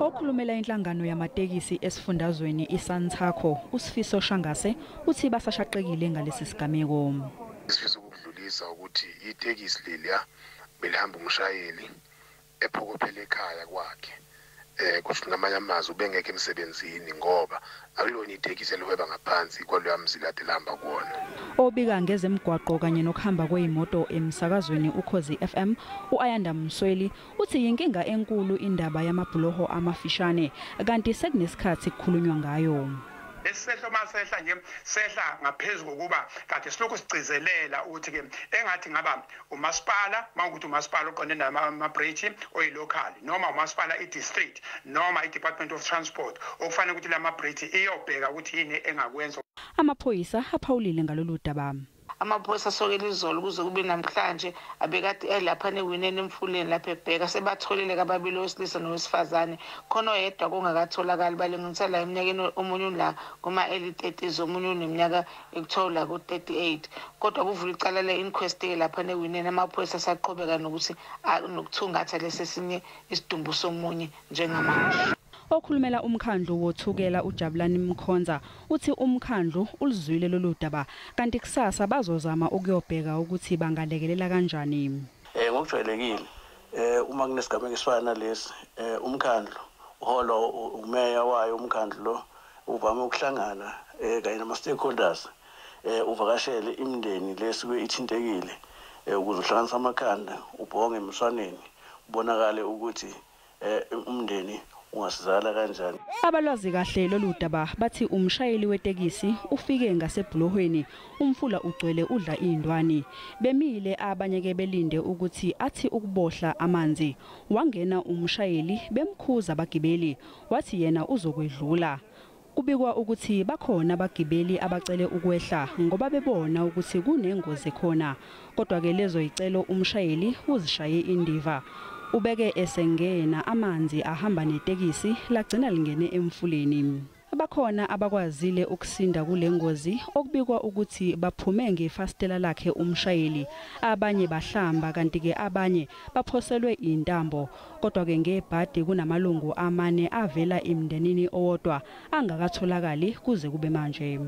Okhulumela inhlangano yamatekisi esifundazweni iSantaco, uSifiso Shangase, uthi basashaqekile ngalesi sigameko. Sifisa ukudlulisa ukuthi itekisi leliya belihamba umshayeli ephokophele ekhaya kwakhe. Kusho ngamanye amazwi ubengeke emsebenzini ngoba akulona itekisi elihweba ngaphansi kwaloya mzila adelamba kuona. Obika ngezemgwaqo kanye nokuhamba kweimoto emsakazweni uKhozi FM, uAyanda Msweli uthi yinkinga enkulu indaba yamabhuloho amafishane kanti sekunesikhathi kukhulunywa ngayo. Lesihlo masehla nje sehla ngaphezulu kokuba kade silokhu sicezelela ukuthi ke engathi ngaba umasipala mawukuthi umasipala oqonde nama-bridge oyilocal noma umasipala i-district noma i-Department of Transport okufanele ukuthi lama-bridge iyobheka ukuthi yini engakwenza. Amaphoyisa aphawulile ngalolu daba. Amaphoyisa sokele izolo kuze kube namhlanje abekade elapha newinene emfuleni lapha ebheka sebatholile ababili owesilisa nowesifazane khona oyedwa kungakatholakali balengisa la eminyakeni omunye la kuma early 30s omunye uneminyaka ekuthola ku-38 kodwa kuvula icala le-inquest lapha newinene amaphoyisa asaqhubeka nokuthi nokuthungatha lesesinye isidumbu somunye njengamanje. Okhulumela umkhandlu wothukela uJabulani Mkhonza uthi umkhandlu ulizwile lolu daba kanti kusasa bazozama ukuyobheka ukuthi bangalekelela kanjani. Ngokujwayelekile uma kunesigameko esifana nalesi umkhandlu uholo umeya wayo umkhandlu lo uvame ukuhlangana kanye nama-stakeholders uvakashele imindeni lesuke ithintekile ukuze uhlanganise amakhanda ubhonge emswaneni ubonakale ukuthi umndeni ungasizala kanjani. Abalwazi kahle lolu daba bathi umshayeli wetekisi ufike ngasebhulohweni umfula ugcwele udla indwani bemile abanye ke belinde ukuthi athi ukubohla amanzi wangena umshayeli bemkhuza abagibeli wathi yena uzokwedlula. Kubikwa ukuthi bakhona abagibeli abacele ukwehla ngoba bebona ukuthi kunengozi khona kodwa ke lezo icelo umshayeli uzishaye indiva. Ubeke esengena amanzi ahamba netekisi lagcina lingene emfuleni. Bakhona abakwazile ukusinda kule ngozi okubikwa ukuthi baphume ngefastela lakhe umshayeli abanye bahlamba kanti ke abanye baphoselwe intambo kodwa ke ngebhadi kunamalungu amane avela emndenini owodwa angakatholakali kuze kube manje.